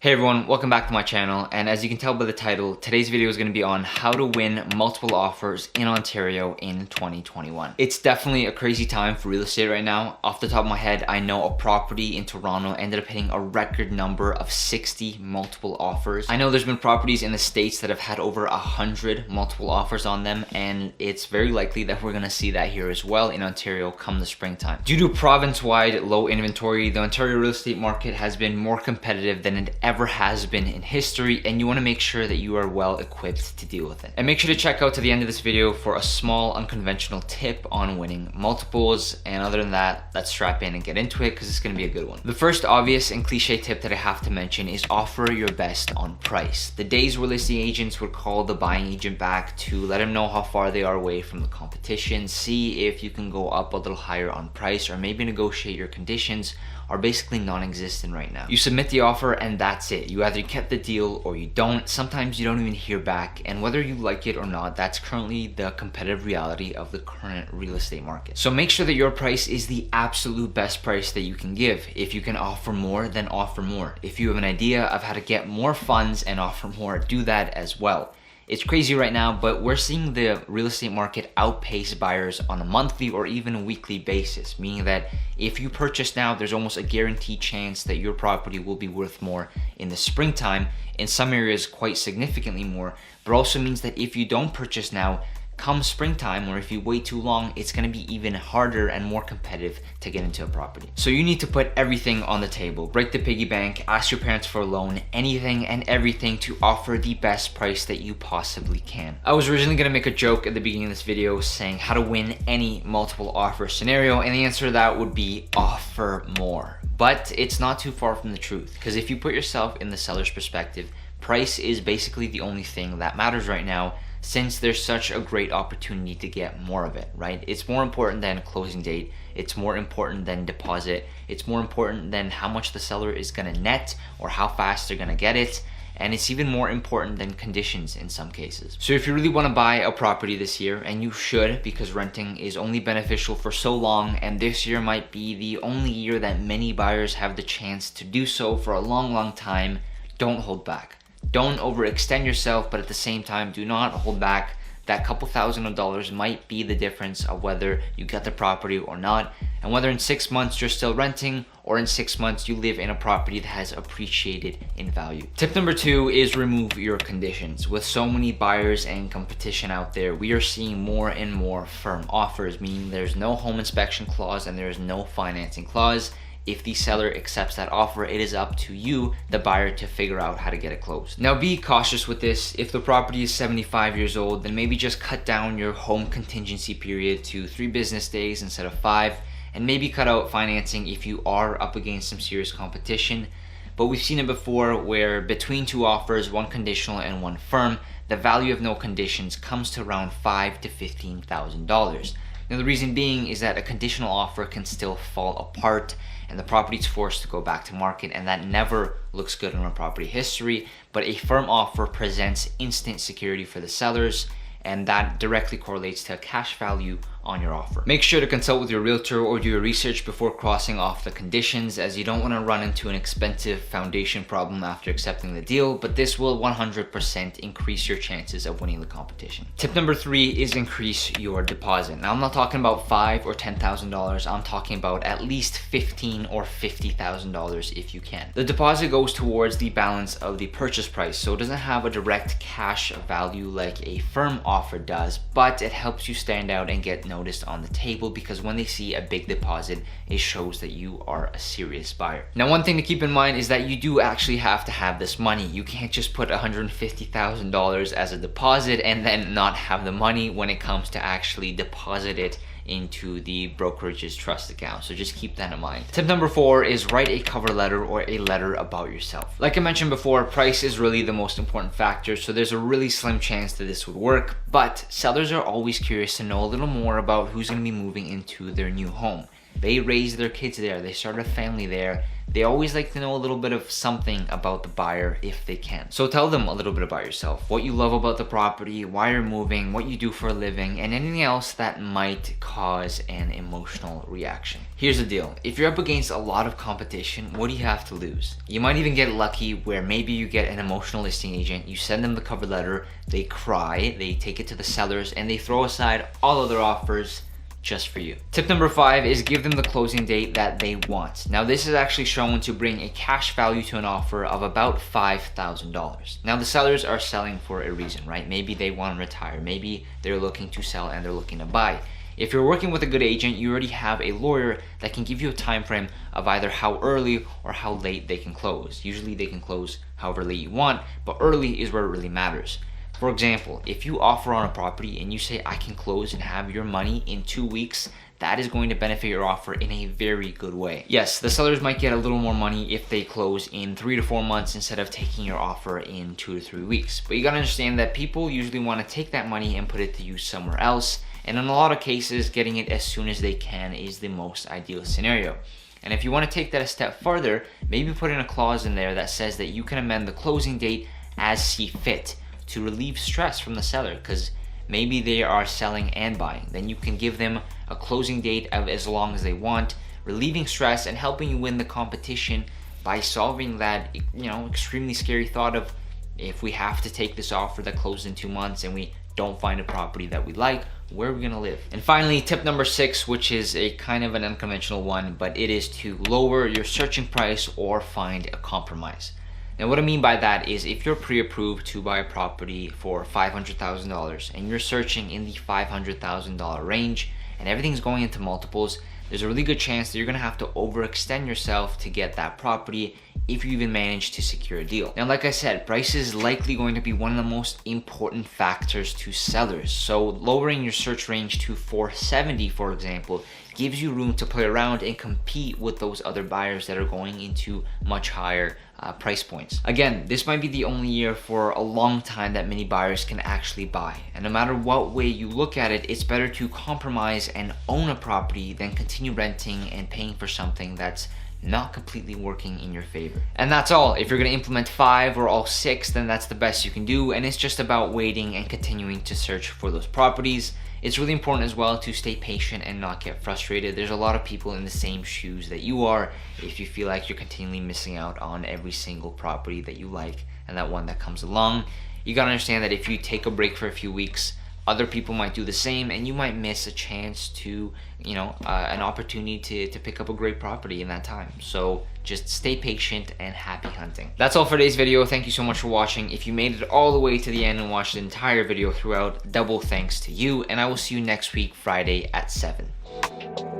Hey everyone, welcome back to my channel, and as you can tell by the title, today's video is going to be on how to win multiple offers in Ontario in 2021. It's definitely a crazy time for real estate right now. Off the top of my head, I know a property in Toronto ended up hitting a record number of 60 multiple offers. I know there's been properties in the States that have had over 100 multiple offers on them, and it's very likely that we're going to see that here as well in Ontario come the springtime. Due to province-wide low inventory, the Ontario real estate market has been more competitive than it ever has been in history, and you want to make sure that you are well equipped to deal with it. And make sure to check out to the end of this video for a small unconventional tip on winning multiples. And other than that, let's strap in and get into it because it's going to be a good one. The first obvious and cliche tip that I have to mention is offer your best on price. The days where listing agents would call the buying agent back to let him know how far they are away from the competition, see if you can go up a little higher on price, or maybe negotiate your conditions, are basically non-existent right now. You submit the offer and that's it. You either get the deal or you don't. Sometimes you don't even hear back, and whether you like it or not, that's currently the competitive reality of the current real estate market. So make sure that your price is the absolute best price that you can give. If you can offer more, then offer more. If you have an idea of how to get more funds and offer more, do that as well. It's crazy right now, but we're seeing the real estate market outpace buyers on a monthly or even a weekly basis, meaning that if you purchase now, there's almost a guaranteed chance that your property will be worth more in the springtime, in some areas quite significantly more, but also means that if you don't purchase now, come springtime, or if you wait too long, it's going to be even harder and more competitive to get into a property. So you need to put everything on the table. Break the piggy bank, ask your parents for a loan, anything and everything to offer the best price that you possibly can. I was originally going to make a joke at the beginning of this video saying how to win any multiple offer scenario, and the answer to that would be offer more. But it's not too far from the truth, because if you put yourself in the seller's perspective, price is basically the only thing that matters right now, since there's such a great opportunity to get more of it, right? It's more important than closing date. It's more important than deposit. It's more important than how much the seller is gonna net or how fast they're gonna get it. And it's even more important than conditions in some cases. So if you really wanna buy a property this year, and you should, because renting is only beneficial for so long, and this year might be the only year that many buyers have the chance to do so for a long, long time, don't hold back. Don't overextend yourself, but at the same time, do not hold back. That couple $1,000s might be the difference of whether you get the property or not, and whether in 6 months you're still renting, or in 6 months you live in a property that has appreciated in value. Tip number 2 is remove your conditions. With so many buyers and competition out there, we are seeing more and more firm offers, meaning there's no home inspection clause and there is no financing clause. If the seller accepts that offer, it is up to you, the buyer, to figure out how to get it closed. Now be cautious with this. If the property is 75 years old, then maybe just cut down your home contingency period to 3 business days instead of 5, and maybe cut out financing if you are up against some serious competition. But we've seen it before where between 2 offers, 1 conditional and 1 firm, the value of no conditions comes to around $5,000 to $15,000. Now the reason being is that a conditional offer can still fall apart and the property is forced to go back to market, and that never looks good on a property history. But a firm offer presents instant security for the sellers, and that directly correlates to a cash value on your offer. Make sure to consult with your realtor or do your research before crossing off the conditions, as you don't want to run into an expensive foundation problem after accepting the deal, but this will 100% increase your chances of winning the competition. Tip number 3 is increase your deposit. Now I'm not talking about $5,000 or $10,000, I'm talking about at least $15,000 or $50,000 if you can. The deposit goes towards the balance of the purchase price, so it doesn't have a direct cash value like a firm offer does, but it helps you stand out and get noticed on the table, because when they see a big deposit, it shows that you are a serious buyer. Now one thing to keep in mind is that you do actually have to have this money. You can't just put $150,000 as a deposit and then not have the money when it comes to actually deposit it into the brokerage's trust account. So just keep that in mind. Tip number 4 is write a cover letter or a letter about yourself. Like I mentioned before, price is really the most important factor, so there's a really slim chance that this would work, but sellers are always curious to know a little more about who's going to be moving into their new home. They raise their kids there, they start a family there, they always like to know a little bit of something about the buyer if they can. So tell them a little bit about yourself, what you love about the property, why you're moving, what you do for a living, and anything else that might cause an emotional reaction. Here's the deal. If you're up against a lot of competition, what do you have to lose? You might even get lucky where maybe you get an emotional listing agent, you send them the cover letter, they cry, they take it to the sellers, and they throw aside all other offers just for you. Tip number 5 is give them the closing date that they want. Now this is actually shown to bring a cash value to an offer of about $5,000. Now the sellers are selling for a reason, right? Maybe they want to retire, maybe they're looking to sell and they're looking to buy. If you're working with a good agent, you already have a lawyer that can give you a time frame of either how early or how late they can close. Usually they can close however late you want, but early is where it really matters. For example, if you offer on a property and you say I can close and have your money in 2 weeks, that is going to benefit your offer in a very good way. Yes, the sellers might get a little more money if they close in 3 to 4 months instead of taking your offer in 2 to 3 weeks. But you gotta understand that people usually want to take that money and put it to use somewhere else. And in a lot of cases, getting it as soon as they can is the most ideal scenario. And if you want to take that a step further, maybe put in a clause in there that says that you can amend the closing date as see fit to relieve stress from the seller, because maybe they are selling and buying. Then you can give them a closing date of as long as they want, relieving stress and helping you win the competition by solving that, extremely scary thought of, if we have to take this offer that closed in 2 months and we don't find a property that we like, where are we gonna live? And finally, tip number 6, which is a kind of an unconventional one, but it is to lower your searching price or find a compromise. Now what I mean by that is if you're pre-approved to buy a property for $500,000 and you're searching in the $500,000 range and everything's going into multiples, there's a really good chance that you're gonna have to overextend yourself to get that property if you even manage to secure a deal. Now, like I said, price is likely going to be one of the most important factors to sellers. So lowering your search range to 470, for example, gives you room to play around and compete with those other buyers that are going into much higher price points. Again, this might be the only year for a long time that many buyers can actually buy. And no matter what way you look at it, it's better to compromise and own a property than continue renting and paying for something that's not completely working in your favor. And that's all. If you're gonna implement 5 or all 6, then that's the best you can do. And it's just about waiting and continuing to search for those properties. It's really important as well to stay patient and not get frustrated. There's a lot of people in the same shoes that you are if you feel like you're continually missing out on every single property that you like and that one that comes along. You gotta understand that if you take a break for a few weeks, other people might do the same and you might miss a chance to, an opportunity to pick up a great property in that time. So just stay patient and happy hunting. That's all for today's video. Thank you so much for watching. If you made it all the way to the end and watched the entire video throughout, double thanks to you, and I will see you next week, Friday at 7.